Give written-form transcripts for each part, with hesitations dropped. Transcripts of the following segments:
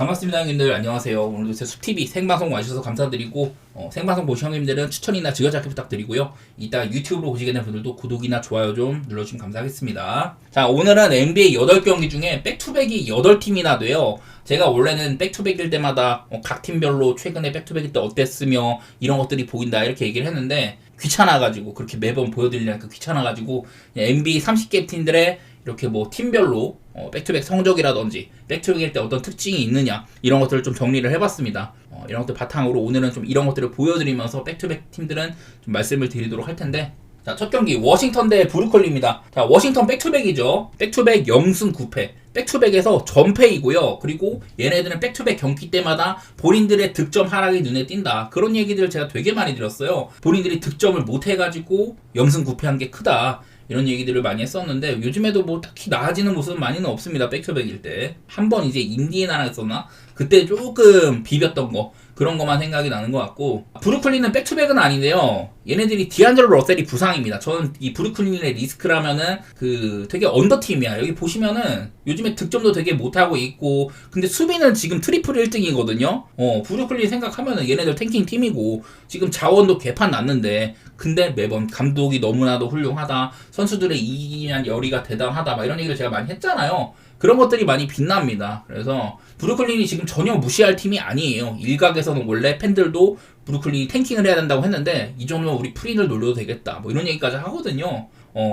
반갑습니다 형님들. 안녕하세요. 오늘도 제 숲TV 생방송 와주셔서 감사드리고 생방송 보신 형님들은 추천이나 지어찾기 부탁드리고요. 이따 유튜브로 보시게 된 분들도 구독이나 좋아요 좀 눌러주시면 감사하겠습니다. 자, 오늘은 NBA 8경기 중에 백투백이 8팀이나 돼요. 제가 원래는 백투백일 때마다 각 팀별로 최근에 백투백일 때 어땠으며 이런 것들이 보인다 이렇게 얘기를 했는데 귀찮아가지고 그렇게 매번 보여드리려니까 귀찮아가지고 NBA 30개 팀들의 이렇게 뭐 팀별로 백투백 성적이라든지 백투백일 때 어떤 특징이 있느냐 이런 것들을 좀 정리를 해봤습니다. 이런 것들 바탕으로 오늘은 좀 이런 것들을 보여드리면서 백투백 팀들은 좀 말씀을 드리도록 할 텐데, 자, 첫 경기 워싱턴 대 브루클린입니다. 자, 워싱턴 백투백이죠. 백투백 0승 9패. 백투백에서 전패이고요. 그리고 얘네들은 백투백 경기 때마다 본인들의 득점 하락이 눈에 띈다. 그런 얘기들을 제가 되게 많이 들었어요. 본인들이 득점을 못 해가지고 0승 9패한 게 크다. 이런 얘기들을 많이 했었는데 요즘에도 뭐 딱히 나아지는 모습은 많이는 없습니다. 백투백일 때. 한 번 이제 인디애나랑 했었나? 그때 조금 비볐던 거 그런 것만 생각이 나는 것 같고, 브루클린은 백투백은 아닌데요. 얘네들이 디안젤로 러셀이 부상입니다. 저는 이 브루클린의 리스크라면은 되게 언더팀이야. 여기 보시면은 요즘에 득점도 되게 못하고 있고, 근데 수비는 지금 트리플 1등이거든요. 브루클린 생각하면은 얘네들 탱킹 팀이고 지금 자원도 개판 났는데, 근데 매번 감독이 너무나도 훌륭하다, 선수들의 이기한 열의가 대단하다, 막 이런 얘기를 제가 많이 했잖아요. 그런 것들이 많이 빛납니다. 그래서 브루클린이 지금 전혀 무시할 팀이 아니에요. 일각에서는 원래 팬들도 브루클린이 탱킹을 해야 된다고 했는데 이 정도면 우리 프린을 놀려도 되겠다, 뭐 이런 얘기까지 하거든요.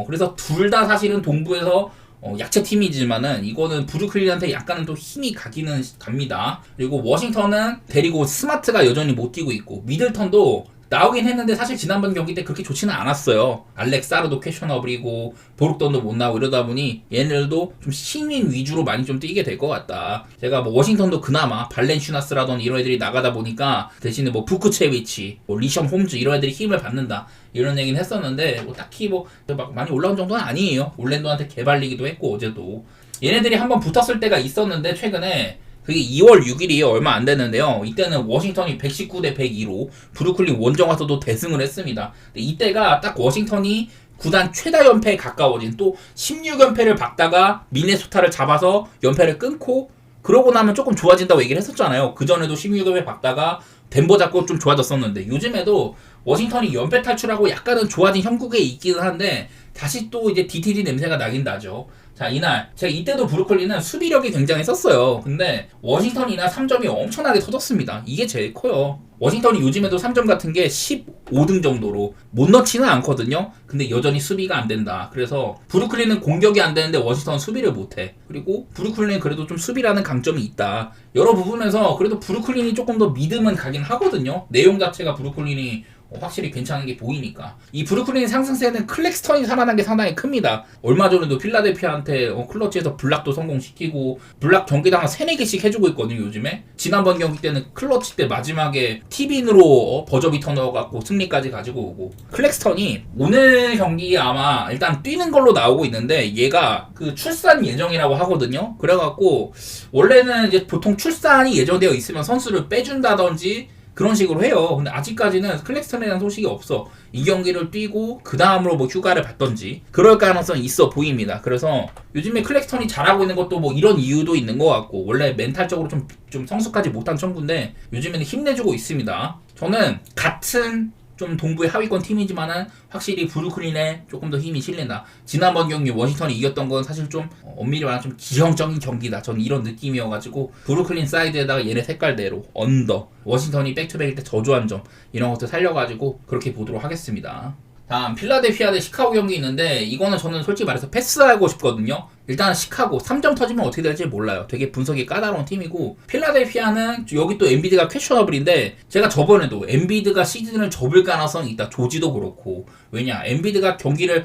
그래서 둘 다 사실은 동부에서 약체 팀이지만은 이거는 브루클린한테 약간은 또 힘이 가기는 갑니다. 그리고 워싱턴은 데리고 스마트가 여전히 못 뛰고 있고, 미들턴도 나오긴 했는데 사실 지난번 경기 때 그렇게 좋지는 않았어요. 알렉사르도 퀘셔너블이고 보룩던도 못 나오고 이러다 보니 얘네들도 좀 신인 위주로 많이 좀 뛰게 될 것 같다. 제가 뭐 워싱턴도 그나마 발렌슈나스라던 이런 애들이 나가다 보니까 대신에 뭐 부크체비치, 뭐 리션 홈즈 이런 애들이 힘을 받는다 이런 얘기는 했었는데, 뭐 딱히 뭐 막 많이 올라온 정도는 아니에요. 올랜도한테 개발리기도 했고 어제도 얘네들이 한번 붙었을 때가 있었는데 최근에 그게 2월 6일이에요. 얼마 안 됐는데요. 이때는 워싱턴이 119대 102로 브루클린 원정 와서도 대승을 했습니다. 근데 이때가 딱 워싱턴이 구단 최다 연패에 가까워진, 또 16연패를 받다가 미네소타를 잡아서 연패를 끊고 그러고 나면 조금 좋아진다고 얘기를 했었잖아요. 그전에도 16연패 받다가 덴버 잡고 좀 좋아졌었는데, 요즘에도 워싱턴이 연패 탈출하고 약간은 좋아진 형국에 있기는 한데 다시 또 이제 DTD 냄새가 나긴 나죠. 자, 이날 제가 이때도 브루클린은 수비력이 굉장히 썼어요. 근데 워싱턴 이날 3점이 엄청나게 터졌습니다. 이게 제일 커요. 워싱턴이 요즘에도 3점 같은 게 15등 정도로 못 넣지는 않거든요. 근데 여전히 수비가 안 된다. 그래서 브루클린은 공격이 안 되는데 워싱턴은 수비를 못해. 그리고 브루클린은 그래도 좀 수비라는 강점이 있다. 여러 부분에서 그래도 브루클린이 조금 더 믿음은 가긴 하거든요. 내용 자체가 브루클린이 확실히 괜찮은 게 보이니까. 이 브루클린 상승세는 클렉스턴이 살아난 게 상당히 큽니다. 얼마 전에도 필라델피아한테 클러치에서 블락도 성공시키고 블락 경기당 한 3-4개씩 해주고 있거든요 요즘에. 지난번 경기 때는 클러치 때 마지막에 티빈으로 버저비터 넣어갖고 승리까지 가지고 오고. 클렉스턴이 오늘 경기 아마 일단 뛰는 걸로 나오고 있는데 얘가 출산 예정이라고 하거든요. 그래갖고 원래는 이제 보통 출산이 예정되어 있으면 선수를 빼준다든지 그런 식으로 해요. 근데 아직까지는 클렉스턴에 대한 소식이 없어. 이 경기를 뛰고 그 다음으로 뭐 휴가를 받던지 그럴 가능성이 있어 보입니다. 그래서 요즘에 클렉스턴이 잘하고 있는 것도 뭐 이런 이유도 있는 것 같고, 원래 멘탈적으로 좀 성숙하지 못한 청구인데 요즘에는 힘내주고 있습니다. 저는 같은 좀 동부의 하위권 팀이지만은 확실히 브루클린에 조금 더 힘이 실린다. 지난번 경기 워싱턴이 이겼던 건 사실 좀 엄밀히 말하면 좀 기형적인 경기다. 저는 이런 느낌이어가지고 브루클린 사이드에다가 얘네 색깔대로 언더, 워싱턴이 백투백일 때 저조한 점 이런 것들 살려가지고 그렇게 보도록 하겠습니다. 다음 필라델피아 대 시카고 경기 있는데 이거는 저는 솔직히 말해서 패스하고 싶거든요. 일단 시카고 3점 터지면 어떻게 될지 몰라요. 되게 분석이 까다로운 팀이고, 필라델피아는 여기 또 엔비드가 퀘셔너블인데 제가 저번에도 엔비드가 시즌을 접을 가능성이 있다. 조지도 그렇고. 왜냐, 엔비드가 경기를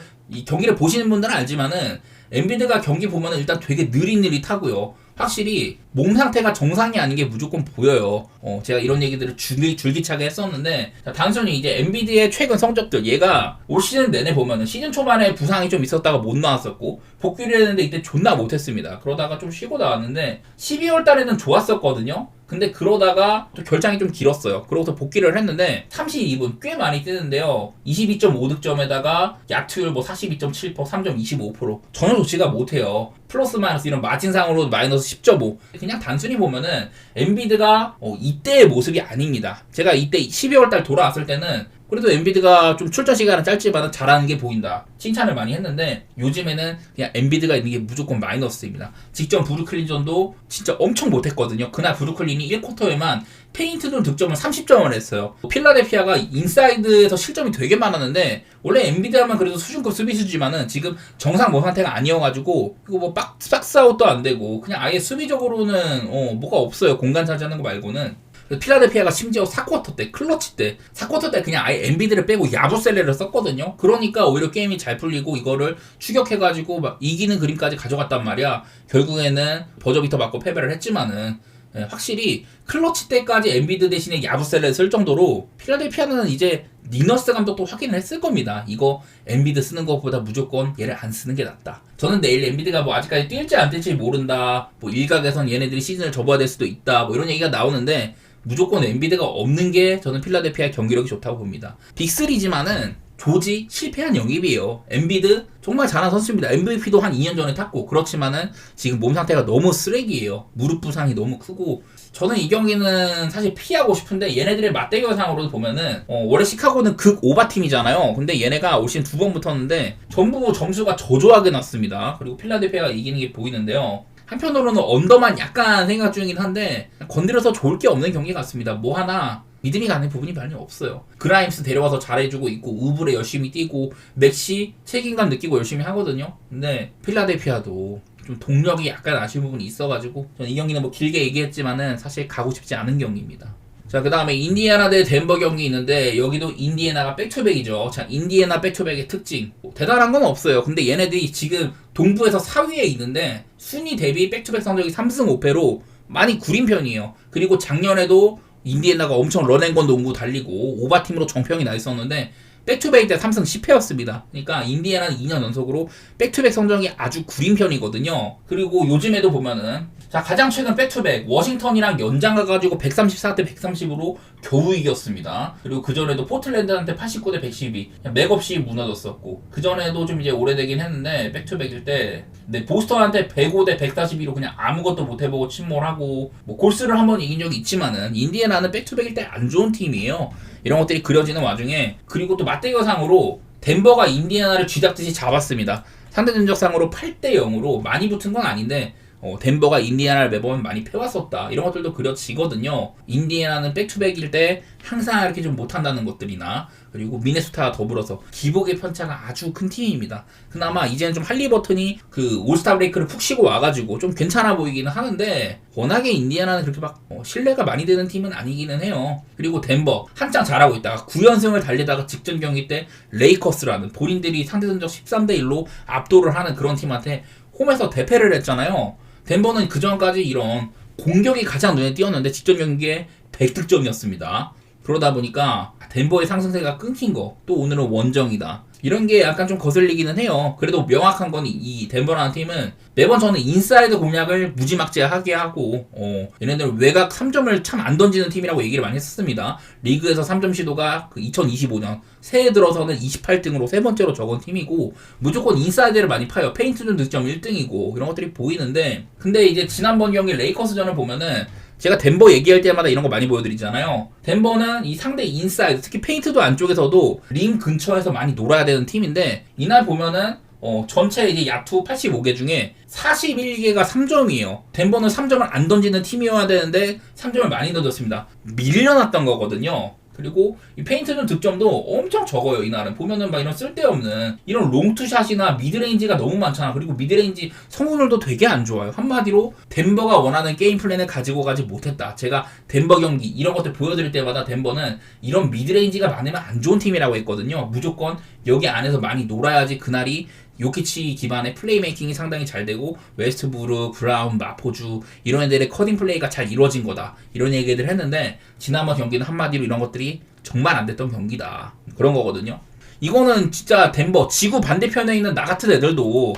보시는 분들은 알지만은 엔비드가 경기 보면은 일단 되게 느릿느릿하고요. 확실히 몸 상태가 정상이 아닌 게 무조건 보여요. 제가 이런 얘기들을 줄기차게 했었는데, 자, 단순히 이제 엔비드의 최근 성적들, 얘가 올 시즌 내내 보면은 시즌 초반에 부상이 좀 있었다가 못 나왔었고 복귀를 했는데 이때 존나 못했습니다. 그러다가 좀 쉬고 나왔는데 12월 달에는 좋았었거든요. 근데 그러다가 또 결장이 좀 길었어요. 그러고서 복귀를 했는데 32분 꽤 많이 뛰는데요. 22.5득점에다가 야투율 뭐 42.7%, 3.25%. 전혀 좋지가 못해요. 플러스 마이너스 이런 마진상으로 마이너스 10.5. 그냥 단순히 보면은 엔비드가 이때의 모습이 아닙니다. 제가 이때 12월 달 돌아왔을 때는 그래도 엔비드가 좀 출전 시간은 짧지만 잘하는 게 보인다. 칭찬을 많이 했는데 요즘에는 그냥 엔비드가 있는 게 무조건 마이너스입니다. 직전 브루클린전도 진짜 엄청 못했거든요. 그날 브루클린이 1쿼터에만 페인트존 득점을 30점을 했어요. 필라델피아가 인사이드에서 실점이 되게 많았는데 원래 엔비드 하면 그래도 수준급 수비수지만은 지금 정상 몸 상태가 아니어가지고 이거 뭐 박스아웃도 안 되고 그냥 아예 수비적으로는 뭐가 없어요. 공간 차지하는 거 말고는. 필라델피아가 심지어 4쿼터 때, 클러치 때, 4쿼터 때 그냥 아예 엔비드를 빼고 야부셀레를 썼거든요. 그러니까 오히려 게임이 잘 풀리고 이거를 추격해가지고 막 이기는 그림까지 가져갔단 말이야. 결국에는 버저비터 맞고 패배를 했지만은 확실히 클러치 때까지 엔비드 대신에 야부셀레를 쓸 정도로 필라델피아는 이제 니너스 감독도 확인을 했을 겁니다. 이거 엔비드 쓰는 것보다 무조건 얘를 안 쓰는 게 낫다. 저는 내일 엔비드가 뭐 아직까지 뛸지 안 뛸지 모른다. 뭐 일각에선 얘네들이 시즌을 접어야 될 수도 있다. 뭐 이런 얘기가 나오는데 무조건 엔비드가 없는 게 저는 필라델피아의 경기력이 좋다고 봅니다. 빅3지만은 조지 실패한 영입이에요. 엔비드 정말 잘한 선수입니다. MVP도 한 2년 전에 탔고 그렇지만은 지금 몸 상태가 너무 쓰레기예요. 무릎 부상이 너무 크고 저는 이 경기는 사실 피하고 싶은데 얘네들의 맞대결상으로 보면은 원래 시카고는 극 오바팀이잖아요. 근데 얘네가 올 시즌 2번 붙었는데 전부 점수가 저조하게 났습니다. 그리고 필라델피아가 이기는 게 보이는데요. 한편으로는 언더만 약간 생각 중이긴 한데 건드려서 좋을 게 없는 경기 같습니다. 뭐 하나 믿음이 가는 부분이 많이 없어요. 그라임스 데려와서 잘해주고 있고 우브레 열심히 뛰고 맥시 책임감 느끼고 열심히 하거든요. 근데 필라델피아도 좀 동력이 약간 아쉬운 부분이 있어가지고 저는 이 경기는 뭐 길게 얘기했지만은 사실 가고 싶지 않은 경기입니다. 자, 그 다음에 인디애나 대 덴버 경기 있는데 여기도 인디애나가 백투백이죠. 자, 인디애나 백투백의 특징 대단한 건 없어요. 근데 얘네들이 지금 동부에서 4위에 있는데 순위 대비 백투백 성적이 3승 5패로 많이 구린 편이에요. 그리고 작년에도 인디애나가 엄청 런앤건 농구 달리고 오바팀으로 정평이 나 있었는데 백투백 때 3승 10패였습니다. 그러니까 인디애나는 2년 연속으로 백투백 성적이 아주 구린 편이거든요. 그리고 요즘에도 보면은 자 가장 최근 백투백 워싱턴이랑 연장 가가지고 134대 130으로 겨우 이겼습니다. 그리고 그전에도 포틀랜드한테 89대 112 맥없이 무너졌었고 그전에도 좀 이제 오래되긴 했는데 백투백일 때 보스턴한테 105대 142로 그냥 아무것도 못해보고 침몰하고 뭐 골스를 한번 이긴 적이 있지만은 인디애나는 백투백일 때 안 좋은 팀이에요. 이런 것들이 그려지는 와중에 그리고 또 맞대결상으로 덴버가 인디애나를 쥐잡듯이 잡았습니다. 상대 전적상으로 8대 0으로 많이 붙은 건 아닌데 덴버가 인디애나를 매번 많이 패왔었다. 이런 것들도 그려지거든요. 인디애나는 백투백일 때 항상 이렇게 좀 못한다는 것들이나 그리고 미네소타와 더불어서 기복의 편차가 아주 큰 팀입니다. 그나마 이제는 좀 할리버튼이 그 올스타 브레이크를 푹 쉬고 와가지고 좀 괜찮아 보이기는 하는데 워낙에 인디애나는 그렇게 막 신뢰가 많이 되는 팀은 아니기는 해요. 그리고 덴버 한창 잘하고 있다가 9연승을 달리다가 직전 경기 때 레이커스라는 본인들이 상대 전적 13대 1로 압도를 하는 그런 팀한테 홈에서 대패를 했잖아요. 덴버는 그전까지 이런 공격이 가장 눈에 띄었는데 직전 경기에 100득점이었습니다. 그러다 보니까 덴버의 상승세가 끊긴 거, 또 오늘은 원정이다. 이런 게 약간 좀 거슬리기는 해요. 그래도 명확한 건 이 덴버라는 팀은 매번 저는 인사이드 공략을 무지막지하게 하고 얘네들 외곽 3점을 참 안 던지는 팀이라고 얘기를 많이 했었습니다. 리그에서 3점 시도가 그 2025년 새해 들어서는 28등으로 세 번째로 적은 팀이고 무조건 인사이드를 많이 파요. 페인트존 득점 1등이고 이런 것들이 보이는데 근데 이제 지난번 경기 레이커스전을 보면은 제가 덴버 얘기할 때마다 이런 거 많이 보여드리잖아요. 덴버는 이 상대 인사이드, 특히 페인트도 안쪽에서도 림 근처에서 많이 놀아야 되는 팀인데 이날 보면은 전체 이제 야투 85개 중에 41개가 3점이에요. 덴버는 3점을 안 던지는 팀이어야 되는데 3점을 많이 던졌습니다. 밀려났던 거거든요. 그리고 이 페인트존 득점도 엄청 적어요. 이날은 보면은 막 이런 쓸데없는 이런 롱투샷이나 미드레인지가 너무 많잖아. 그리고 미드레인지 성공률도 되게 안 좋아요. 한마디로 덴버가 원하는 게임 플랜을 가지고 가지 못했다. 제가 덴버 경기 이런 것들 보여드릴 때마다 덴버는 이런 미드레인지가 많으면 안 좋은 팀이라고 했거든요. 무조건 여기 안에서 많이 놀아야지 그날이 요키치 기반의 플레이메이킹이 상당히 잘 되고 웨스트브룩, 브라운, 마포주 이런 애들의 커팅 플레이가 잘 이루어진 거다. 이런 얘기들 했는데 지난번 경기는 한마디로 이런 것들이 정말 안 됐던 경기다. 그런 거거든요. 이거는 진짜 덴버 지구 반대편에 있는 나 같은 애들도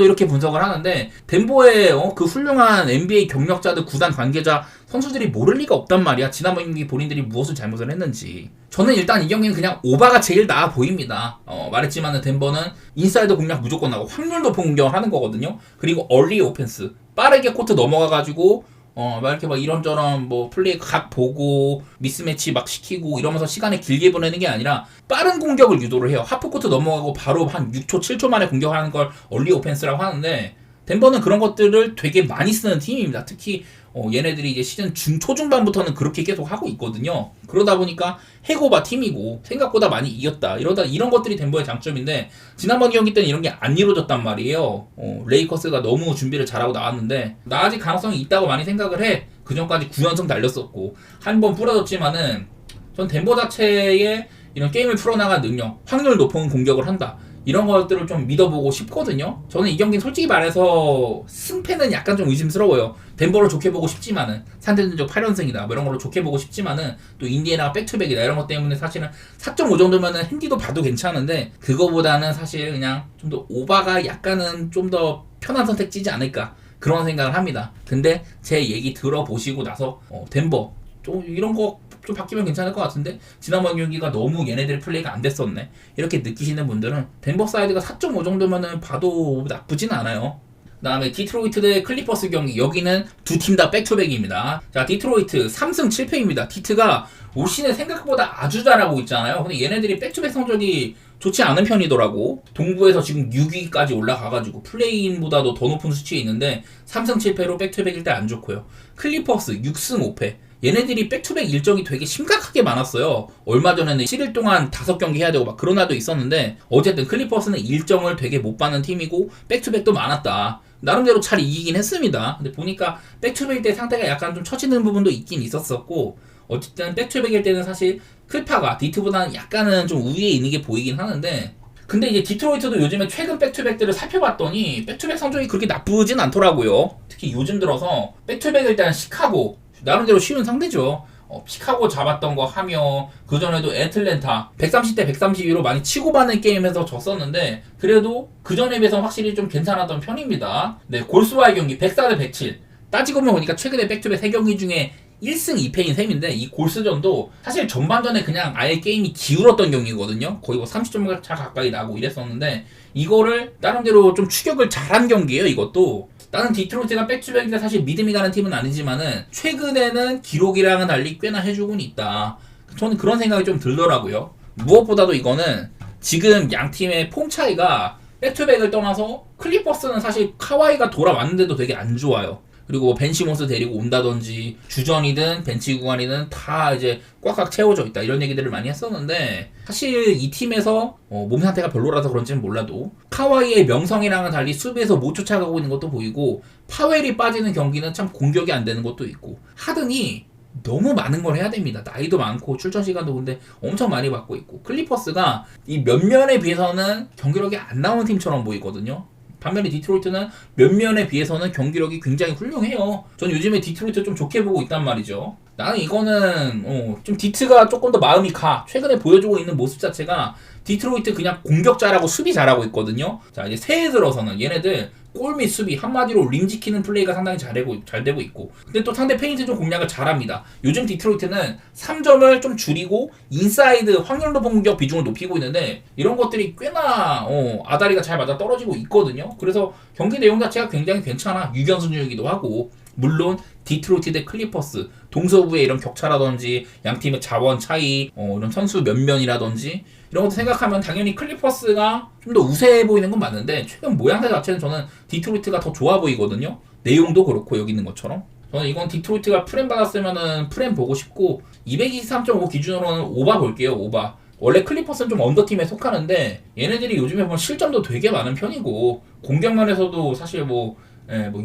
이렇게 분석을 하는데 덴버의 그 훌륭한 NBA 경력자들, 구단 관계자, 선수들이 모를 리가 없단 말이야. 지난번 경기 본인들이 무엇을 잘못을 했는지. 저는 일단 이 경기는 그냥 오바가 제일 나아 보입니다. 말했지만은 덴버는 인사이드 공략 무조건 나고 확률 높은 공격을 하는 거거든요. 그리고 얼리 오펜스 빠르게 코트 넘어가가지고 막 이렇게 막 이런저런 뭐 플레이 각 보고 미스매치 막 시키고 이러면서 시간을 길게 보내는 게 아니라 빠른 공격을 유도를 해요. 하프코트 넘어가고 바로 한 6초, 7초 만에 공격하는 걸 얼리 오펜스라고 하는데 덴버는 그런 것들을 되게 많이 쓰는 팀입니다. 특히 얘네들이 이제 시즌 초중반부터는 그렇게 계속 하고 있거든요. 그러다 보니까 해고바 팀이고 생각보다 많이 이겼다. 이런 것들이 덴버의 장점인데 지난번 경기 때는 이런 게 안 이루어졌단 말이에요. 레이커스가 너무 준비를 잘하고 나왔는데 나아질 가능성이 있다고 많이 생각을 해. 그 전까지 9연승 달렸었고 한 번 부러졌지만은 전 덴버 자체의 이런 게임을 풀어나갈 능력, 확률 높은 공격을 한다. 이런 것들을 좀 믿어보고 싶거든요. 저는 이 경기는 솔직히 말해서 승패는 약간 좀 의심스러워요. 덴버를 좋게 보고 싶지만은 상대전적 8연승이다 뭐 이런 걸로 좋게 보고 싶지만은 또 인디애나가 백투백이다 이런 것 때문에 사실은 4.5 정도면은 핸디도 봐도 괜찮은데 그거보다는 사실 그냥 좀 더 오바가 약간은 좀 더 편한 선택지지 않을까 그런 생각을 합니다. 근데 제 얘기 들어보시고 나서 덴버 좀 이런 거 좀 바뀌면 괜찮을 것 같은데 지난번 경기가 너무 얘네들 플레이가 안 됐었네 이렇게 느끼시는 분들은 덴버 사이드가 4.5 정도면은 봐도 나쁘진 않아요. 그 다음에 디트로이트 대 클리퍼스 경기 여기는 두 팀 다 백투백입니다. 자 디트로이트 3승 7패입니다. 디트가 올 시즌 생각보다 아주 잘하고 있잖아요. 근데 얘네들이 백투백 성적이 좋지 않은 편이더라고. 동부에서 지금 6위까지 올라가가지고 플레이인보다도 더 높은 수치에 있는데 3승 7패로 백투백일 때 안 좋고요. 클리퍼스 6승 5패 얘네들이 백투백 일정이 되게 심각하게 많았어요. 얼마 전에는 7일 동안 5경기 해야 되고 막 그런 날도 있었는데 어쨌든 클리퍼스는 일정을 되게 못 받는 팀이고 백투백도 많았다. 나름대로 잘 이기긴 했습니다. 근데 보니까 백투백일 때 상태가 약간 좀 처지는 부분도 있긴 있었었고 어쨌든 백투백일 때는 사실 클파가 디트보다는 약간은 좀 우위에 있는 게 보이긴 하는데 근데 이제 디트로이트도 요즘에 최근 백투백들을 살펴봤더니 백투백 성적이 그렇게 나쁘진 않더라고요. 특히 요즘 들어서 백투백일 때는 시카고 나름대로 쉬운 상대죠. 시카고 잡았던 거 하며 그전에도 애틀랜타 130대 132로 많이 치고 받는 게임에서 졌었는데 그래도 그전에 비해서 확실히 좀 괜찮았던 편입니다. 네, 골스와의 경기 104대 107 따지고 보니까 최근에 백투백 3경기 중에 1승 2패인 셈인데 이 골스전도 사실 전반전에 그냥 아예 게임이 기울었던 경기거든요. 거의 뭐 30점 차 가까이 나고 이랬었는데 이거를 나름대로 좀 추격을 잘한 경기예요. 이것도 나는 디트로이트가 백투백이라 사실 믿음이 가는 팀은 아니지만은 최근에는 기록이랑은 달리 꽤나 해주곤 있다. 저는 그런 생각이 좀 들더라고요. 무엇보다도 이거는 지금 양 팀의 폼 차이가 백투백을 떠나서 클리퍼스는 사실 카와이가 돌아왔는데도 되게 안 좋아요. 그리고 뭐 벤시몬스 데리고 온다든지 주전이든 벤치 구간이든 다 이제 꽉꽉 채워져 있다 이런 얘기들을 많이 했었는데 사실 이 팀에서 몸 상태가 별로라서 그런지는 몰라도 카와이의 명성이랑은 달리 수비에서 못 쫓아가고 있는 것도 보이고 파웰이 빠지는 경기는 참 공격이 안 되는 것도 있고 하든이 너무 많은 걸 해야 됩니다. 나이도 많고 출전 시간도 근데 엄청 많이 받고 있고 클리퍼스가 이 면면에 비해서는 경기력이 안 나오는 팀처럼 보이거든요. 반면에 디트로이트는 면면에 비해서는 경기력이 굉장히 훌륭해요. 전 요즘에 디트로이트 좀 좋게 보고 있단 말이죠. 나는 이거는 좀 디트가 조금 더 마음이 가. 최근에 보여주고 있는 모습 자체가 디트로이트 그냥 공격 잘하고 수비 잘하고 있거든요. 자 이제 새해 들어서는 얘네들 골 및 수비 한마디로 림 지키는 플레이가 상당히 잘 되고 있고 근데 또 상대 페인트 좀 공략을 잘합니다. 요즘 디트로이트는 3점을 좀 줄이고 인사이드 확률 높은 공격 비중을 높이고 있는데 이런 것들이 꽤나 아다리가 잘 맞아 떨어지고 있거든요. 그래서 경기 내용 자체가 굉장히 괜찮아. 6연승 중이기도 하고 물론 디트로이트 대 클리퍼스 동서부의 이런 격차라든지 양팀의 자원 차이 이런 선수 면면이라든지 이런 것도 생각하면 당연히 클리퍼스가 좀 더 우세해 보이는 건 맞는데 최근 모양새 자체는 저는 디트로이트가 더 좋아 보이거든요. 내용도 그렇고 여기 있는 것처럼 저는 이건 디트로이트가 프렘 받았으면은 프렘 보고 싶고 223.5 기준으로는 오바 볼게요. 오바 원래 클리퍼스는 좀 언더팀에 속하는데 얘네들이 요즘에 보면 실점도 되게 많은 편이고 공격면에서도 사실 뭐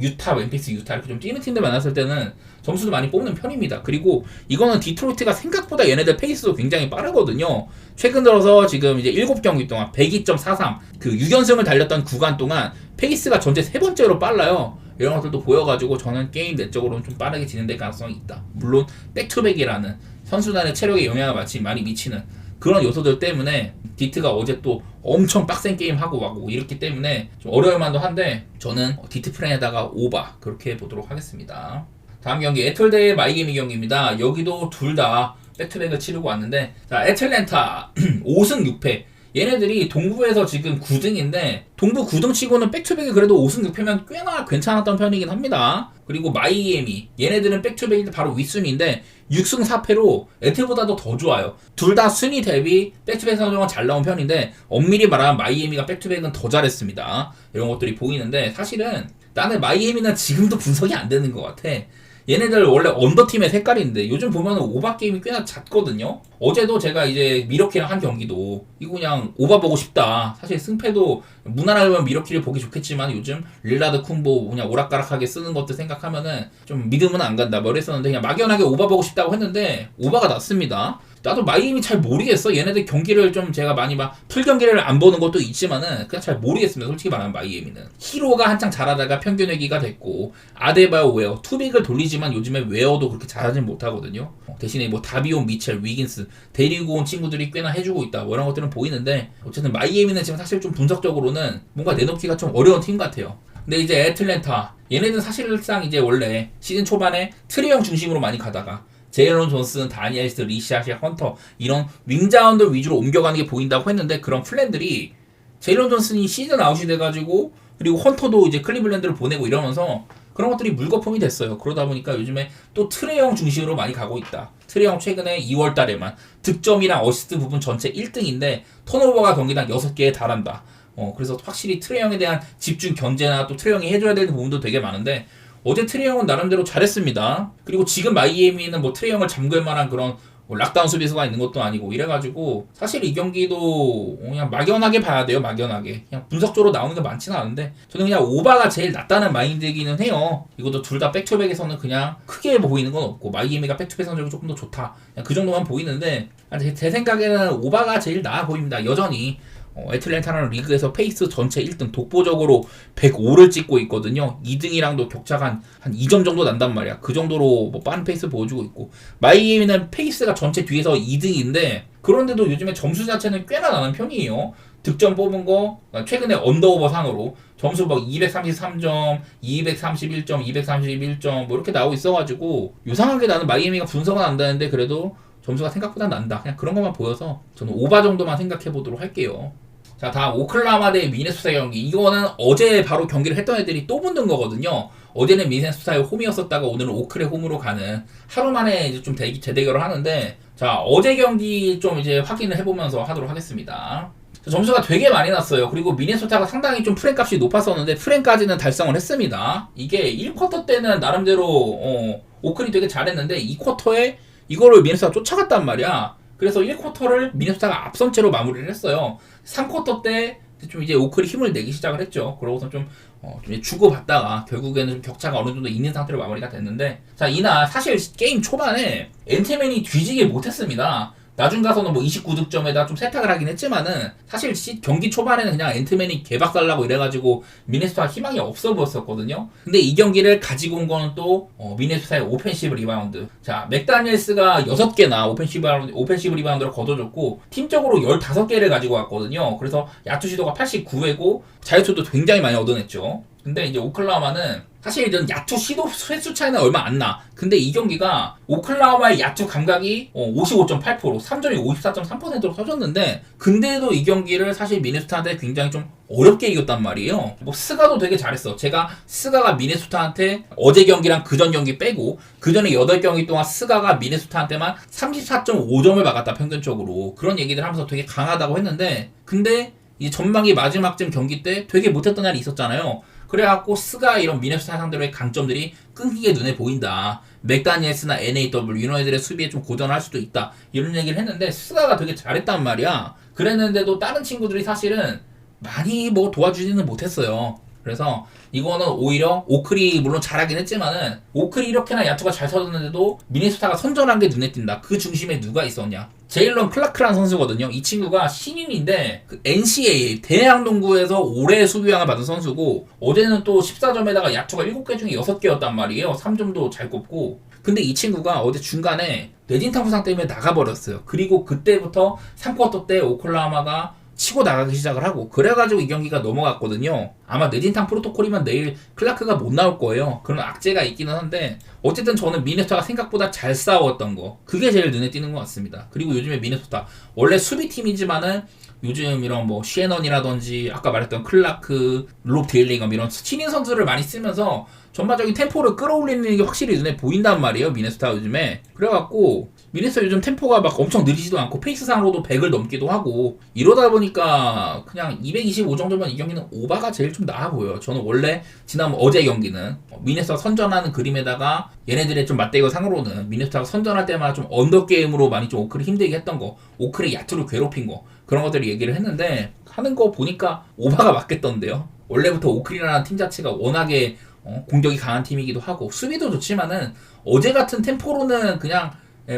유타, 멤피스 유타 이렇게 좀 뛰는 팀들 만났을 때는 점수도 많이 뽑는 편입니다. 그리고 이거는 디트로이트가 생각보다 얘네들 페이스도 굉장히 빠르거든요. 최근 들어서 지금 이제 7경기 동안 102.43 그 6연승을 달렸던 구간 동안 페이스가 전체 3번째로 빨라요. 이런 것들도 보여가지고 저는 게임 내적으로는 좀 빠르게 진행될 가능성이 있다. 물론 백투백이라는 선수단의 체력에 영향을 많이 미치는 그런 요소들 때문에 디트가 어제 또 엄청 빡센 게임 하고 와고 이렇기 때문에 좀 어려울 만도 한데 저는 디트 프렌에다가 오바 그렇게 보도록 하겠습니다. 다음 경기 애틀 대 마이애미 경기입니다. 여기도 둘 다 백투백을 치르고 왔는데 자 애틀랜타 5승 6패 얘네들이 동부에서 지금 9등인데 동부 9등 치고는 백투백이 그래도 5승 6패면 꽤나 괜찮았던 편이긴 합니다. 그리고 마이애미 얘네들은 백투백이 바로 윗순위인데 6승 4패로 애틀보다도 더 좋아요. 둘 다 순위 대비 백투백 성적은 잘 나온 편인데 엄밀히 말하면 마이애미가 백투백은 더 잘했습니다. 이런 것들이 보이는데 사실은 나는 마이애미는 지금도 분석이 안 되는 것 같아. 얘네들 원래 언더팀의 색깔인데 요즘 보면은 오바 게임이 꽤나 잦거든요. 어제도 제가 이제 미러키랑 한 경기도 이거 그냥 오바 보고 싶다. 사실 승패도 무난하면 미러키를 보기 좋겠지만 요즘 릴라드 쿤보 그냥 오락가락하게 쓰는 것들 생각하면은 좀 믿음은 안 간다. 뭐 이랬었는데 그냥 막연하게 오바 보고 싶다고 했는데 오바가 났습니다. 나도 마이애미 잘 모르겠어. 얘네들 경기를 좀 제가 많이 풀 경기를 안 보는 것도 있지만은 그냥 잘 모르겠습니다. 솔직히 말하면 마이애미는 히로가 한창 잘하다가 평균 회기가 됐고 아데바요 웨어 투빅을 돌리지만 요즘에 웨어도 그렇게 잘하진 못하거든요. 대신에 뭐 다비온 미첼 위긴스 데리고 온 친구들이 꽤나 해주고 있다. 뭐 이런 것들은 보이는데 어쨌든 마이애미는 지금 사실 좀 분석적으로는 뭔가 내놓기가 좀 어려운 팀 같아요. 근데 이제 애틀랜타 얘네는 사실상 이제 원래 시즌 초반에 트레이형 중심으로 많이 가다가 제일런 존슨, 다니엘스, 리샤시, 헌터 이런 윙자운드 위주로 옮겨가는 게 보인다고 했는데 그런 플랜들이 제일런 존슨이 시즌 아웃이 돼가지고 그리고 헌터도 이제 클리블랜드를 보내고 이러면서 그런 것들이 물거품이 됐어요. 그러다 보니까 요즘에 또 트레이형 중심으로 많이 가고 있다. 트레이형 최근에 2월 달에만 득점이랑 어시스트 부분 전체 1등인데 턴오버가 경기당 6개에 달한다. 그래서 확실히 트레이형에 대한 집중 견제나 또 트레이형이 해줘야 되는 부분도 되게 많은데 어제 트레이형은 나름대로 잘했습니다. 그리고 지금 마이애미는 뭐 트레이형을 잠글 만한 그런 뭐 락다운 수비수가 있는 것도 아니고 이래가지고 사실 이 경기도 그냥 막연하게 봐야 돼요. 막연하게 그냥 분석적으로 나오는 게 많지는 않은데 저는 그냥 오바가 제일 낫다는 마인드이기는 해요. 이것도 둘 다 백투백에서는 그냥 크게 보이는 건 없고 마이애미가 백투백 성적이 조금 더 좋다 그냥 그 정도만 보이는데 제 생각에는 오바가 제일 나아 보입니다. 여전히 애틀랜타는 리그에서 페이스 전체 1등 독보적으로 105를 찍고 있거든요. 2등이랑도 격차가 한 2점 정도 난단 말이야. 그 정도로 뭐 빠른 페이스 보여주고 있고 마이애미는 페이스가 전체 뒤에서 2등인데 그런데도 요즘에 점수 자체는 꽤나 나는 편이에요. 득점 뽑은 거 최근에 언더오버 상으로 점수 막 233점, 231점, 231점 뭐 이렇게 나오고 있어가지고 요상하게 나는 마이애미가 분석은 안 되는데 그래도 점수가 생각보다 난다. 그냥 그런 것만 보여서 저는 오바 정도만 생각해 보도록 할게요. 자, 다음 오클라호마 대 미네소타 경기. 이거는 어제 바로 경기를 했던 애들이 또 붙는 거거든요. 어제는 미네소타의 홈이었었다가 오늘은 오클의 홈으로 가는 하루 만에 이제 좀 재대결을 하는데 자, 어제 경기 좀 이제 확인을 해보면서 하도록 하겠습니다. 점수가 되게 많이 났어요. 그리고 미네소타가 상당히 좀 프레임 값이 높았었는데 프레임까지는 달성을 했습니다. 이게 1쿼터 때는 나름대로 오클이 되게 잘했는데 2쿼터에 이거를 미네소타가 쫓아갔단 말이야. 그래서 1쿼터를 미네소타가 앞선 채로 마무리를 했어요. 3쿼터 때 좀 이제 오클이 힘을 내기 시작을 했죠. 그러고서 좀 주고받다가 결국에는 좀 격차가 어느 정도 있는 상태로 마무리가 됐는데 자, 이날 사실 게임 초반에 엔트맨이 뒤지게 못했습니다. 나중 가서는 뭐 29득점에다 좀 세탁을 하긴 했지만은 사실 경기 초반에는 그냥 앤트맨이 개박살나고 이래가지고 미네소타 희망이 없어 보였었거든요. 근데 이 경기를 가지고 온 거는 또 미네소타의 오펜시브 리바운드. 자, 맥다니엘스가 6개나 오펜시브 리바운드를 거둬줬고 팀적으로 15개를 가지고 왔거든요. 그래서 야투 시도가 89회고 자유투도 굉장히 많이 얻어냈죠. 근데 이제 오클라호마는 사실 이런 야투 시도 횟수 차이는 얼마 안 나. 근데 이 경기가 오클라호마의 야투 감각이 55.8%, 3점이 54.3%로 터졌는데 근데도 이 경기를 사실 미네소타한테 굉장히 좀 어렵게 이겼단 말이에요. 뭐 스가도 되게 잘했어. 제가 스가가 미네소타한테 어제 경기랑 그전 경기 빼고 그전에 8경기 동안 스가가 미네소타한테만 34.5점을 막았다 평균적으로. 그런 얘기들 하면서 되게 강하다고 했는데 근데 이 전반기 마지막쯤 경기 때 되게 못했던 날이 있었잖아요. 그래갖고 스가 이런 미네소타 상대로의 강점들이 끊기게 눈에 보인다. 맥다니엘스나 NAW 이런 애들의 수비에 좀 고전할 수도 있다. 이런 얘기를 했는데 스가가 되게 잘했단 말이야. 그랬는데도 다른 친구들이 사실은 많이 뭐 도와주지는 못했어요. 그래서 이거는 오히려 오클이 물론 잘하긴 했지만은 오클이 이렇게나 야투가 잘 터졌는데도 미네소타가 선전한 게 눈에 띈다. 그 중심에 누가 있었냐? 제일런 클라크라는 선수거든요. 이 친구가 신인인데 그 NCAA 대학농구에서 올해 수비왕을 받은 선수고 어제는 또 14점에다가 야투가 7개 중에 6개였단 말이에요. 3점도 잘 꼽고 근데 이 친구가 어제 중간에 뇌진탕 부상 때문에 나가버렸어요. 그리고 그때부터 3쿼터 때 오클라호마가 치고 나가기 시작을 하고 그래가지고 이 경기가 넘어갔거든요. 아마 뇌진탕 프로토콜이면 내일 클라크가 못 나올 거예요. 그런 악재가 있기는 한데 어쨌든 저는 미네소타가 생각보다 잘 싸웠던 거 그게 제일 눈에 띄는 것 같습니다. 그리고 요즘에 미네소타 원래 수비팀이지만은 요즘 이런 뭐 시애넌이라든지 아까 말했던 클라크, 롭 데일링엄 이런 신인 선수를 많이 쓰면서 전반적인 템포를 끌어올리는 게 확실히 눈에 보인단 말이에요. 미네소타 요즘에. 그래갖고 미네소타 요즘 템포가 막 엄청 느리지도 않고 페이스상으로도 100을 넘기도 하고 이러다 보니까 그냥 225 정도면 이 경기는 오바가 제일 좀 나아 보여요. 저는 원래 지난 어제 경기는 미네소타 선전하는 그림에다가 얘네들의 좀 맞대결 상으로는 미네소타가 선전할 때마다 좀 언더게임으로 많이 좀 오클을 힘들게 했던 거 오클의 야투를 괴롭힌 거 그런 것들을 얘기를 했는데 하는 거 보니까 오바가 맞겠던데요. 원래부터 오클이라는 팀 자체가 워낙에 공격이 강한 팀이기도 하고 수비도 좋지만은 어제 같은 템포로는 그냥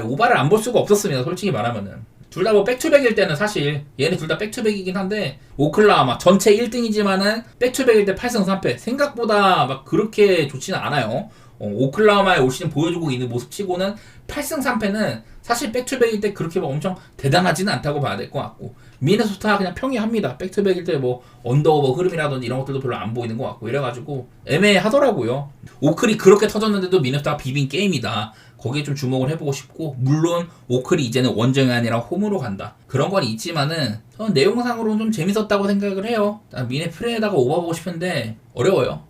오바를 안 볼 수가 없었습니다. 솔직히 말하면은 둘 다 뭐 백투백일 때는 사실 얘네 둘 다 백투백이긴 한데 오클라호마 전체 1등이지만은 백투백일 때 8승 3패 생각보다 막 그렇게 좋지는 않아요. 오클라호마의 올 시즌 보여주고 있는 모습 치고는 8승 3패는 사실 백투백일 때 그렇게 뭐 엄청 대단하지는 않다고 봐야 될 것 같고 미네소타 그냥 평이합니다. 백투백일 때 뭐 언더오버 흐름이라든지 이런 것들도 별로 안 보이는 것 같고 이래가지고 애매하더라고요. 오클이 그렇게 터졌는데도 미네소타가 비빈 게임이다. 거기에 좀 주목을 해보고 싶고 물론 오클이 이제는 원정이 아니라 홈으로 간다. 그런 건 있지만은 저는 내용상으로는 좀 재밌었다고 생각을 해요. 미네 프레에다가 오버보고 싶은데 어려워요.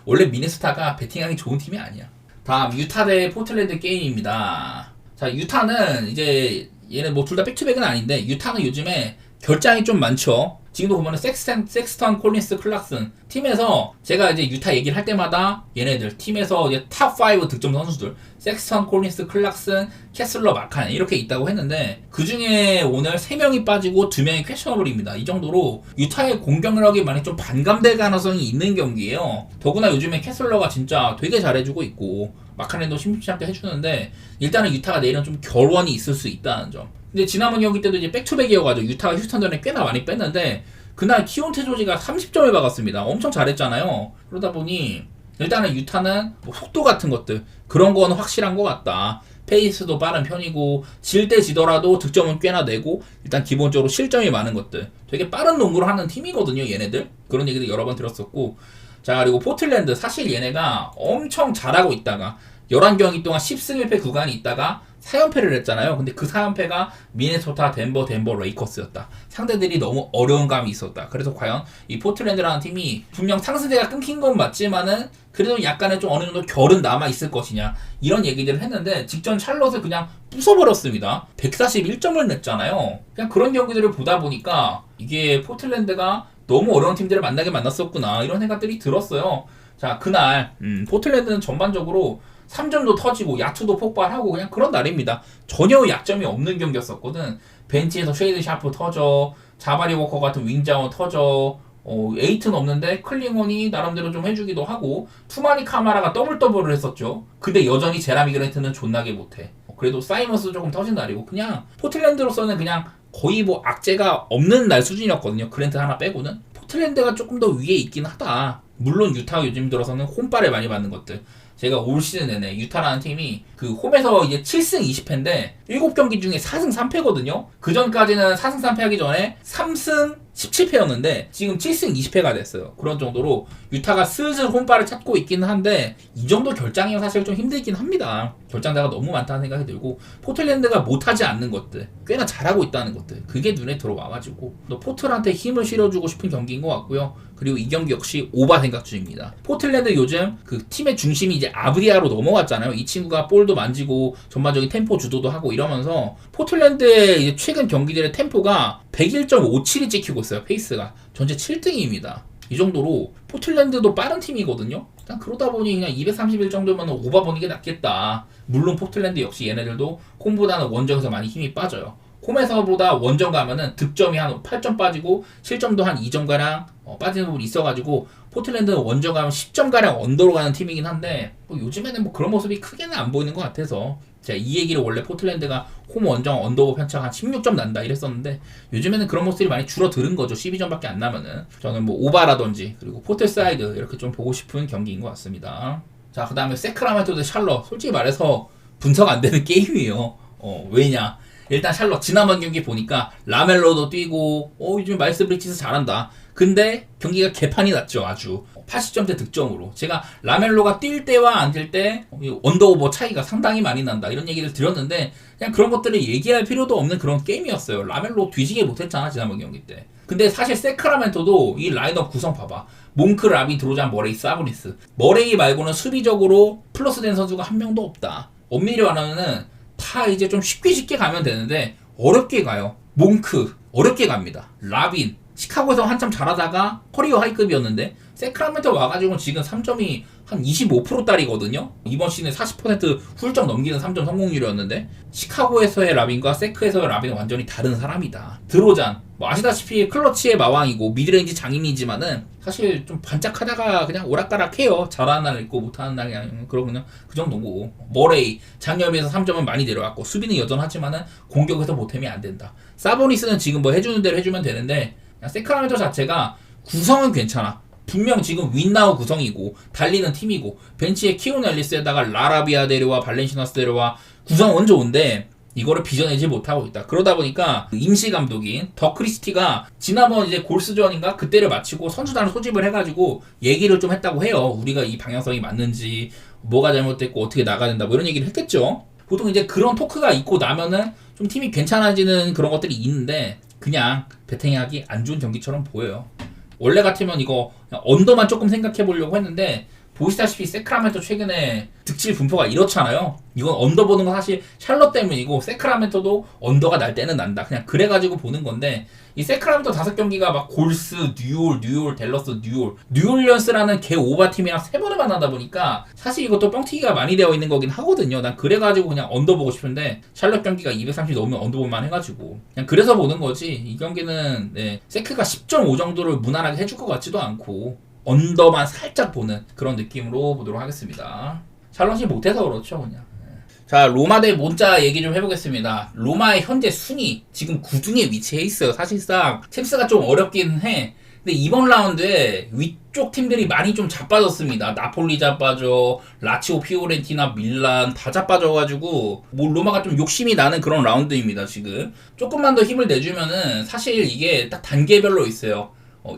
원래 미네소타가 배팅하기 좋은 팀이 아니야. 다음 유타 대 포틀랜드 게임입니다. 자 유타는 이제 얘는 뭐 둘 다 백투백은 아닌데 유타는 요즘에 결장이 좀 많죠. 지금도 보면은 섹스턴, 콜린스, 클락슨 팀에서 제가 이제 유타 얘기를 할 때마다 얘네들 팀에서 이제 탑5 득점 선수들 섹스턴, 콜린스, 클락슨, 캐슬러, 마칸 이렇게 있다고 했는데 그 중에 오늘 3명이 빠지고 2명이 퀘셔너블입니다. 이 정도로 유타의 공격력이 많이 좀 반감될 가능성이 있는 경기예요. 더구나 요즘에 캐슬러가 진짜 되게 잘해주고 있고 마칸렌도 심심치 않게 해주는데 일단은 유타가 내일은 좀 결원이 있을 수 있다는 점. 근데 지난번 경기 때도 이제 백투백이어가지고 유타가 휴스턴전에 꽤나 많이 뺐는데 그날 키온테 조지가 30점을 박았습니다. 엄청 잘했잖아요. 그러다 보니 일단은 유타는 뭐 속도 같은 것들 그런 거는 확실한 것 같다. 페이스도 빠른 편이고 질 때 지더라도 득점은 꽤나 내고 일단 기본적으로 실점이 많은 것들 되게 빠른 농구를 하는 팀이거든요. 얘네들 그런 얘기도 여러 번 들었었고 자 그리고 포틀랜드 사실 얘네가 엄청 잘하고 있다가 11경기 동안 10승 1패 구간이 있다가 4연패를 했잖아요. 근데 그 4연패가 미네소타, 덴버, 레이커스였다. 상대들이 너무 어려운 감이 있었다. 그래서 과연 이 포틀랜드라는 팀이 분명 상승세가 끊긴 건 맞지만은 그래도 약간의 좀 어느 정도 결은 남아있을 것이냐 이런 얘기들을 했는데 직전 샬럿을 그냥 부숴버렸습니다. 141점을 냈잖아요. 그냥 그런 경기들을 보다 보니까 이게 포틀랜드가 너무 어려운 팀들을 만났었구나 이런 생각들이 들었어요. 자 그날 포틀랜드는 전반적으로 3점도 터지고 야투도 폭발하고 그냥 그런 날입니다. 전혀 약점이 없는 경기였었거든. 벤치에서 쉐이드 샤프 터져 자바리 워커 같은 윙자원 터져 에이트는 없는데 클링원이 나름대로 좀 해주기도 하고 투마니 카마라가 더블을 했었죠. 근데 여전히 제라미 그랜트는 존나게 못해. 그래도 사이먼스 조금 터진 날이고 그냥 포틀랜드로서는 그냥 거의 뭐 악재가 없는 날 수준이었거든요. 그랜트 하나 빼고는 포틀랜드가 조금 더 위에 있긴 하다. 물론 유타가 요즘 들어서는 홈발을 많이 받는 것들 제가 올 시즌 내내 유타라는 팀이 그 홈에서 이제 7승 20패인데 7경기 중에 4승 3패거든요. 그 전까지는 4승 3패 하기 전에 3승 17패였는데 지금 7승 20패가 됐어요. 그런 정도로 유타가 슬슬 홈발을 찾고 있기는 한데 이 정도 결장이면 사실 좀 힘들긴 합니다. 결장자가 너무 많다는 생각이 들고 포틀랜드가 못하지 않는 것들 꽤나 잘하고 있다는 것들 그게 눈에 들어와가지고 또 포틀한테 힘을 실어주고 싶은 경기인 것 같고요. 그리고 이 경기 역시 오바 생각 중입니다. 포틀랜드 요즘 그 팀의 중심이 이제 아브디아로 넘어갔잖아요. 이 친구가 볼도 만지고 전반적인 템포 주도도 하고 이러면서 포틀랜드의 이제 최근 경기들의 템포가 101.57이 찍히고 있어요. 페이스가 전체 7등입니다. 이 정도로 포틀랜드도 빠른 팀이거든요. 일단 그러다 보니 그냥 231 정도면 오바 보는 게 낫겠다. 물론 포틀랜드 역시 얘네들도 홈보다는 원정에서 많이 힘이 빠져요. 홈에서보다 원정 가면은 득점이 한 8점 빠지고 실점도 한 2점가량 빠지는 부분이 있어가지고 포틀랜드는 원정 가면 10점가량 언더로 가는 팀이긴 한데 뭐 요즘에는 뭐 그런 모습이 크게는 안 보이는 것 같아서 제가 이 얘기를 원래 포틀랜드가 홈 원정 언더오 편차가 한 16점 난다 이랬었는데 요즘에는 그런 모습이 많이 줄어드는 거죠. 12점밖에 안 나면은 저는 뭐 오바라든지 그리고 포틀사이드 이렇게 좀 보고 싶은 경기인 것 같습니다. 자, 그 다음에 세크라멘토 대 샬럿. 솔직히 말해서 분석 안 되는 게임이에요. 왜냐. 일단 샬럿 지난번 경기 보니까 라멜로도 뛰고 요즘 마일스 브리치스 잘한다. 근데 경기가 개판이 났죠. 아주 80점대 득점으로. 제가 라멜로가 뛸 때와 안 뛸 때 언더오버 차이가 상당히 많이 난다 이런 얘기를 드렸는데 그냥 그런 것들을 얘기할 필요도 없는 그런 게임이었어요. 라멜로 뒤지게 못했잖아 지난번 경기 때. 근데 사실 세크라멘토도 이 라인업 구성 봐봐. 몽크, 라비, 드로잔, 머레이, 사보니스. 머레이 말고는 수비적으로 플러스 된 선수가 한 명도 없다. 엄밀히 말하면은 다 이제 좀 쉽게 가면 되는데 어렵게 가요. 몽크 어렵게 갑니다. 라빈 시카고에서 한참 잘하다가 커리어 하이급이었는데 세크라멘토 와가지고 지금 3점이 한 25%딸이거든요. 이번 시즌에 40% 훌쩍 넘기는 3점 성공률이었는데 시카고에서의 라빈과 세크에서의 라빈은 완전히 다른 사람이다. 드로잔 아시다시피 클러치의 마왕이고 미드레인지 장인이지만은 사실 좀 반짝하다가 그냥 오락가락해요. 잘하는 날 있고 못하는 날 그냥 그러면 그 정도고. 머레이 작년에 비해서 3점은 많이 내려왔고 수비는 여전하지만은 공격에서 보탬이 안 된다. 사보니스는 지금 뭐 해주는 대로 해주면 되는데 세크라멘토 자체가 구성은 괜찮아. 분명 지금 윈나우 구성이고 달리는 팀이고 벤치에 키온 앨리스에다가 라라비아 데려와 발렌시나스 데려와 구성은 좋은데 이거를 빚어내지 못하고 있다. 그러다 보니까 임시 감독인 더 크리스티가 지난번 이제 골스전인가 그때를 마치고 선수단을 소집을 해가지고 얘기를 좀 했다고 해요. 우리가 이 방향성이 맞는지 뭐가 잘못됐고 어떻게 나가야 된다 뭐 이런 얘기를 했겠죠. 보통 이제 그런 토크가 있고 나면은 좀 팀이 괜찮아지는 그런 것들이 있는데 그냥 베팅하기 안 좋은 경기처럼 보여요. 원래 같으면 이거 언더만 조금 생각해 보려고 했는데 보시다시피 세크라멘토 최근에 득실 분포가 이렇잖아요. 이건 언더 보는 건 사실 샬럿 때문이고 세크라멘토도 언더가 날 때는 난다. 그냥 그래가지고 보는 건데 이 세크라멘토 5경기가 막 골스, 뉴올, 댈러스, 뉴올리언스라는 개 오바팀이랑 3번을 만나다 보니까 사실 이것도 뻥튀기가 많이 되어 있는 거긴 하거든요. 난 그래가지고 그냥 언더 보고 싶은데 샬럿 경기가 230 넘으면 언더 볼만 해가지고 그냥 그래서 보는 거지. 이 경기는 세크가 10.5 정도를 무난하게 해줄 것 같지도 않고 언더만 살짝 보는 그런 느낌으로 보도록 하겠습니다. 샬럿이 못해서 그렇죠 그냥. 자, 로마 대 몬자 얘기 좀 해보겠습니다. 로마의 현재 순위 지금 9등에 위치해 있어요. 사실상 챔스가 좀 어렵긴 해. 근데 이번 라운드에 위쪽 팀들이 많이 좀 자빠졌습니다. 나폴리 자빠져, 라치오, 피오렌티나, 밀란 다 자빠져가지고 뭐 로마가 좀 욕심이 나는 그런 라운드입니다. 지금 조금만 더 힘을 내주면은 사실 이게 딱 단계별로 있어요.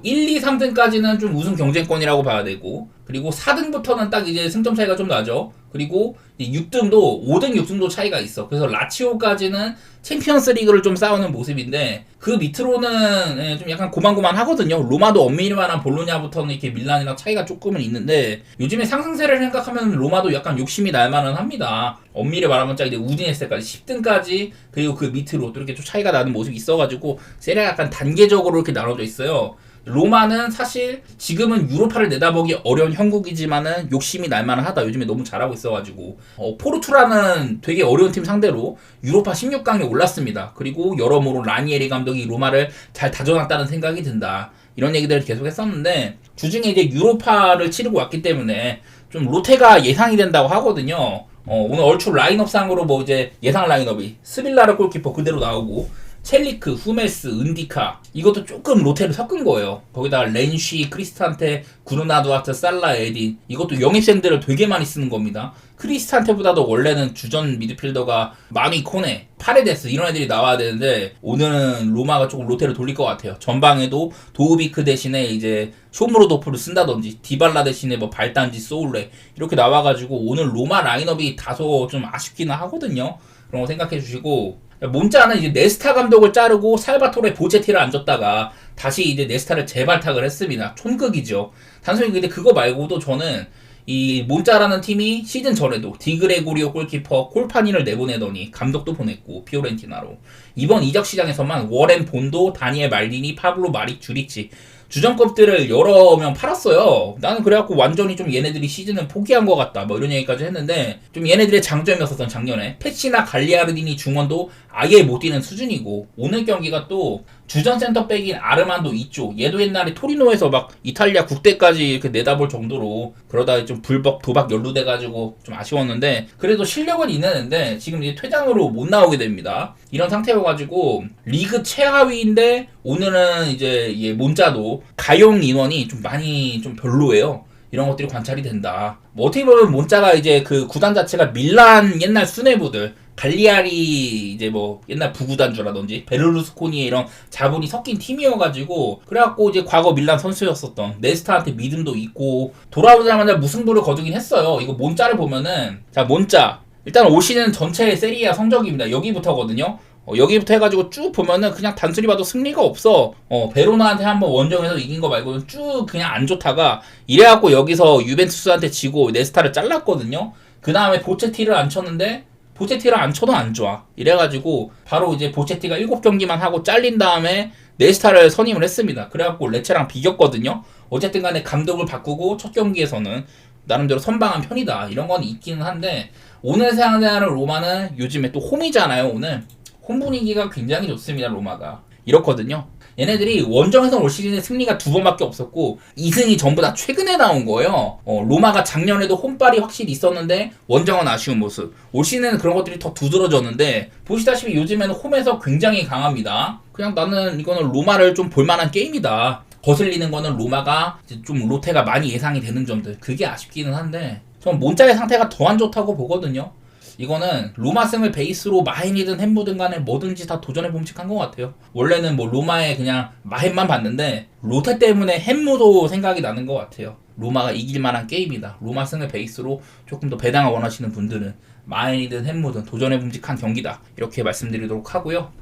1, 2, 3등까지는 좀 우승 경쟁권이라고 봐야 되고 그리고 4등부터는 딱 이제 승점 차이가 좀 나죠. 그리고 6등도 5등, 6등도 차이가 있어. 그래서 라치오까지는 챔피언스 리그를 좀 싸우는 모습인데 그 밑으로는 좀 약간 고만고만하거든요. 로마도 엄밀히 말하면 볼로냐부터는 이렇게 밀란이랑 차이가 조금은 있는데 요즘에 상승세를 생각하면 로마도 약간 욕심이 날 만은 합니다. 엄밀히 말하면 딱 이제 우디네스까지 10등까지 그리고 그 밑으로 또 이렇게 좀 차이가 나는 모습이 있어가지고 세리아가 약간 단계적으로 이렇게 나눠져 있어요. 로마는 사실 지금은 유로파를 내다보기 어려운 형국이지만은 욕심이 날만하다. 요즘에 너무 잘하고 있어가지고 포르투라는 되게 어려운 팀 상대로 유로파 16강에 올랐습니다. 그리고 여러모로 라니에리 감독이 로마를 잘 다져놨다는 생각이 든다. 이런 얘기들을 계속 했었는데 주중에 이제 유로파를 치르고 왔기 때문에 좀 로테가 예상이 된다고 하거든요. 오늘 얼추 라인업상으로 뭐 이제 예상 라인업이 스빌라르 골키퍼 그대로 나오고 첼리크, 후메스, 은디카 이것도 조금 로테를 섞은 거예요. 거기다가 렌쉬, 크리스탄테, 구르나두아트, 살라, 에딘 이것도 영입생들을 되게 많이 쓰는 겁니다. 크리스탄테보다도 원래는 주전 미드필더가 마니 코네, 파레데스 이런 애들이 나와야 되는데 오늘은 로마가 조금 로테를 돌릴 것 같아요. 전방에도 도우비크 대신에 이제 쇼무로도프를 쓴다든지 디발라 대신에 뭐 발단지, 소울레 이렇게 나와가지고 오늘 로마 라인업이 다소 좀 아쉽기는 하거든요. 그런 거 생각해 주시고 몬자는 이제 네스타 감독을 자르고 살바토레 보체티를 앉았다가 다시 이제 네스타를 재발탁을 했습니다. 촌극이죠. 단순히 근데 그거 말고도 저는 이 몬자라는 팀이 시즌 전에도 디그레고리오 골키퍼 콜파니를 내보내더니 감독도 보냈고 피오렌티나로 이번 이적 시장에서만 워렌 본도, 다니엘 말디니, 파블로 마릭, 주리치 주전급들을 여러 명 팔았어요. 나는 그래갖고 완전히 좀 얘네들이 시즌을 포기한 것 같다 뭐 이런 얘기까지 했는데 좀 얘네들의 장점이었었던 작년에 페치나 갈리아르디니 중원도 아예 못 뛰는 수준이고 오늘 경기가 또 주전 센터백인 아르만도 있죠. 얘도 옛날에 토리노에서 막 이탈리아 국대까지 이렇게 내다볼 정도로 그러다 좀 불법 도박 연루돼가지고 좀 아쉬웠는데 그래도 실력은 있는데 지금 이제 퇴장으로 못 나오게 됩니다. 이런 상태여가지고 리그 최하위인데 오늘은 이제 몬자도 가용 인원이 좀 많이 좀 별로예요. 이런 것들이 관찰이 된다. 뭐 어떻게 보면 몬자가 이제 그 구단 자체가 밀란 옛날 수뇌부들 갈리아리 이제 뭐 옛날 부구단주라든지 베르루스코니의 이런 자본이 섞인 팀이어가지고 그래갖고 이제 과거 밀란 선수였었던 네스타한테 믿음도 있고 돌아오자마자 무승부를 거두긴 했어요. 이거 몬자를 보면은 자 몬자 일단 올 시즌 전체 세리아 성적입니다. 여기부터거든요. 여기부터 해가지고 쭉 보면은 그냥 단순히 봐도 승리가 없어. 베로나한테 한번 원정에서 이긴 거 말고는 쭉 그냥 안 좋다가 이래갖고 여기서 유벤투스한테 지고 네스타를 잘랐거든요. 그 다음에 보체티를 안 쳤는데 보체티를 안 쳐도 안 좋아. 이래가지고 바로 이제 보체티가 7경기만 하고 잘린 다음에 네스타를 선임을 했습니다. 그래갖고 레체랑 비겼거든요. 어쨌든 간에 감독을 바꾸고 첫 경기에서는 나름대로 선방한 편이다. 이런 건 있기는 한데 오늘 상대하는 로마는 요즘에 또 홈이잖아요. 오늘 홈 분위기가 굉장히 좋습니다. 로마가 이렇거든요. 얘네들이 원정에서 올 시즌에 승리가 2번밖에 없었고 2승이 전부 다 최근에 나온 거예요. 로마가 작년에도 홈빨이 확실히 있었는데 원정은 아쉬운 모습. 올 시즌에는 그런 것들이 더 두드러졌는데 보시다시피 요즘에는 홈에서 굉장히 강합니다. 그냥 나는 이거는 로마를 좀 볼만한 게임이다. 거슬리는 거는 로마가 좀 로테가 많이 예상이 되는 점들. 그게 아쉽기는 한데 전 몬자의 상태가 더 안 좋다고 보거든요. 이거는 로마승을 베이스로 마헨이든 햄버든 간에 뭐든지 다 도전해 봄직한 것 같아요. 원래는 뭐 로마의 그냥 마헨만 봤는데 로테 때문에 햄무도 생각이 나는 것 같아요. 로마가 이길 만한 게임이다. 로마승을 베이스로 조금 더 배당을 원하시는 분들은 마헨이든 햄무든 도전해 봄직한 경기다. 이렇게 말씀드리도록 하고요.